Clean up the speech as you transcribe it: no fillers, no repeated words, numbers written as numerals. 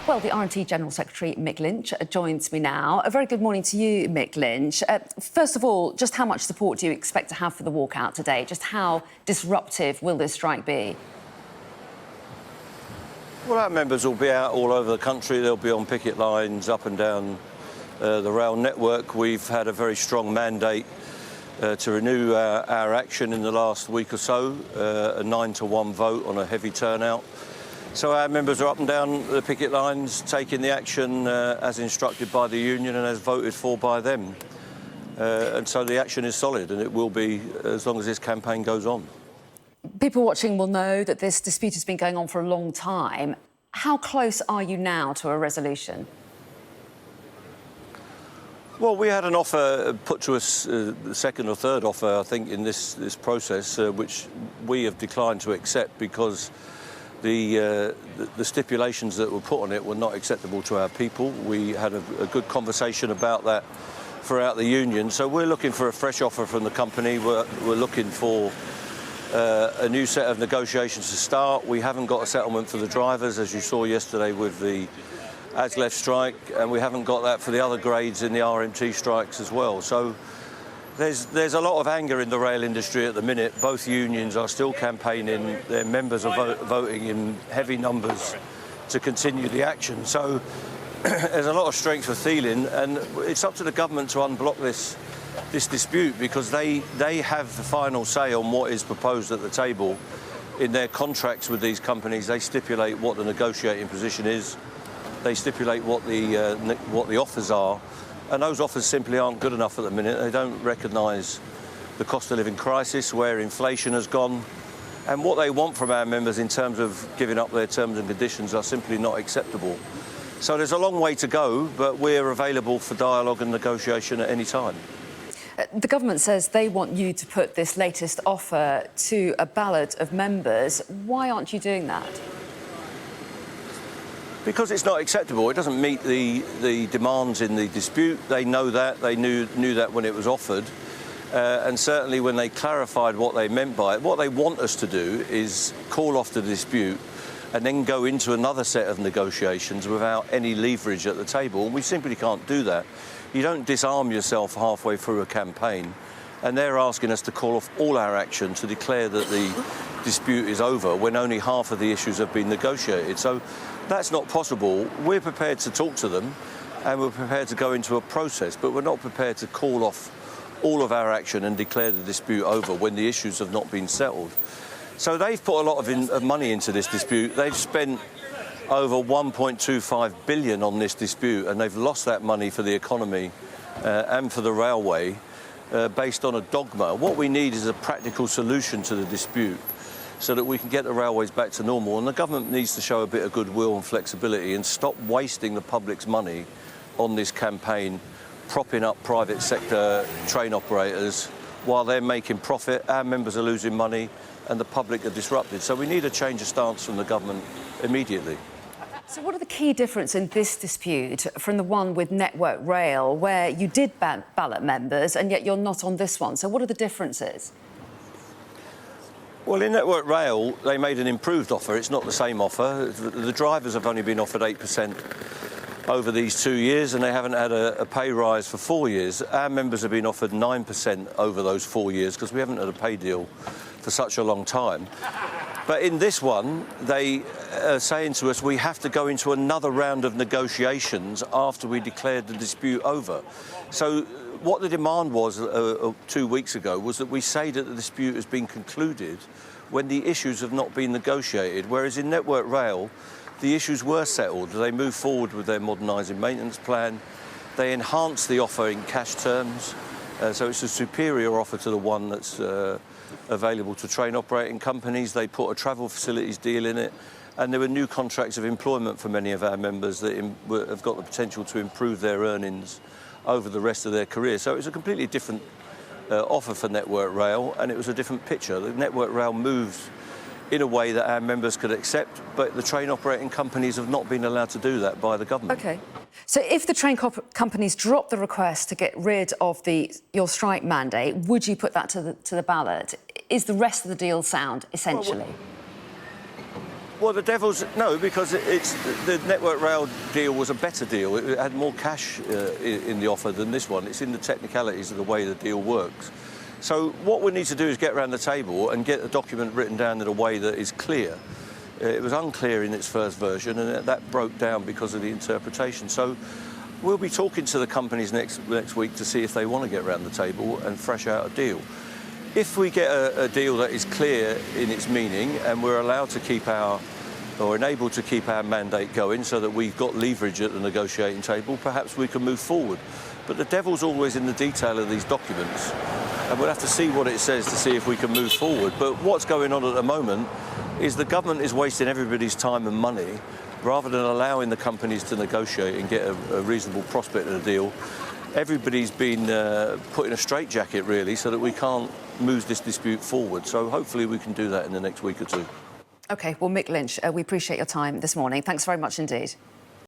Well, the RMT General Secretary, Mick Lynch, joins me now. A very good morning to you, Mick Lynch. First of all, just how much support do you expect to have for the walkout today? Just how disruptive will this strike be? Well, our members will be out all over the country. They'll be on picket lines up and down the rail network. We've had a very strong mandate to renew our action in the last week or so, a 9-to-1 vote on a heavy turnout. So our members are up and down the picket lines, taking the action as instructed by the union and as voted for by them. And so the action is solid, and it will be as long as this campaign goes on. People watching will know that this dispute has been going on for a long time. How close are you now to a resolution? Well, we had an offer put to us, the second or third offer, I think, in this process, which we have declined to accept because the stipulations that were put on it were not acceptable to our people. We had a good conversation about that throughout the union. So we're looking for a fresh offer from the company. We're looking for a new set of negotiations to start. We haven't got a settlement for the drivers, as you saw yesterday with the ASLEF strike, and we haven't got that for the other grades in the RMT strikes as well. So there's a lot of anger in the rail industry at the minute. Both unions are still campaigning. Their members are voting in heavy numbers to continue the action. So there's a lot of strength for feeling, and it's up to the government to unblock this dispute, because they have the final say on what is proposed at the table. In their contracts with these companies, they stipulate what the negotiating position is. They stipulate what the offers are, and those offers simply aren't good enough at the minute. They don't recognise the cost of living crisis, where inflation has gone, and what they want from our members in terms of giving up their terms and conditions are simply not acceptable. So there's a long way to go, but we're available for dialogue and negotiation at any time. The government says they want you to put this latest offer to a ballot of members. Why aren't you doing that? Because it's not acceptable. It doesn't meet the demands in the dispute. They know that. They knew that when it was offered. And certainly when they clarified what they meant by it. What they want us to do is call off the dispute and then go into another set of negotiations without any leverage at the table. And we simply can't do that. You don't disarm yourself halfway through a campaign. And they're asking us to call off all our action to declare that the dispute is over when only half of the issues have been negotiated. So that's not possible. We're prepared to talk to them and we're prepared to go into a process, but we're not prepared to call off all of our action and declare the dispute over when the issues have not been settled. So they've put a lot of money into this dispute. They've spent over 1.25 billion on this dispute, and they've lost that money for the economy and for the railway based on a dogma. What we need is a practical solution to the dispute so that we can get the railways back to normal. And the government needs to show a bit of goodwill and flexibility and stop wasting the public's money on this campaign, propping up private sector train operators while they're making profit. Our members are losing money and the public are disrupted. So we need a change of stance from the government immediately. So what are the key differences in this dispute from the one with Network Rail, where you did ballot members and yet you're not on this one? So what are the differences? Well, in Network Rail, they made an improved offer. It's not the same offer. The drivers have only been offered 8% over these 2 years, and they haven't had a pay rise for 4 years. Our members have been offered 9% over those 4 years because we haven't had a pay deal for such a long time. But in this one, they are saying to us we have to go into another round of negotiations after we declared the dispute over. So what the demand was 2 weeks ago was that we say that the dispute has been concluded when the issues have not been negotiated, whereas in Network Rail, the issues were settled. They moved forward with their modernising maintenance plan. They enhanced the offer in cash terms, so it's a superior offer to the one that's available to train operating companies. They put a travel facilities deal in it, and there were new contracts of employment for many of our members that have got the potential to improve their earnings over the rest of their career. So it was a completely different offer for Network Rail, and it was a different picture. The Network Rail moves in a way that our members could accept, but the train operating companies have not been allowed to do that by the government. OK. So if the train companies drop the request to get rid of your strike mandate, would you put that to the ballot? Is the rest of the deal sound, essentially? Well, the devil's... No, because the Network Rail deal was a better deal. It had more cash in the offer than this one. It's in the technicalities of the way the deal works. So what we need to do is get around the table and get the document written down in a way that is clear. It was unclear in its first version, and that broke down because of the interpretation. So we'll be talking to the companies next week to see if they want to get around the table and thresh out a deal. If we get a deal that is clear in its meaning and we're allowed to keep or enabled to keep our mandate going so that we've got leverage at the negotiating table, perhaps we can move forward. But the devil's always in the detail of these documents, and we'll have to see what it says to see if we can move forward. But what's going on at the moment is the government is wasting everybody's time and money rather than allowing the companies to negotiate and get a reasonable prospect of the deal. Everybody's been put in a straitjacket, really, so that we can't move this dispute forward. So hopefully we can do that in the next week or two. OK, well, Mick Lynch, we appreciate your time this morning. Thanks very much indeed.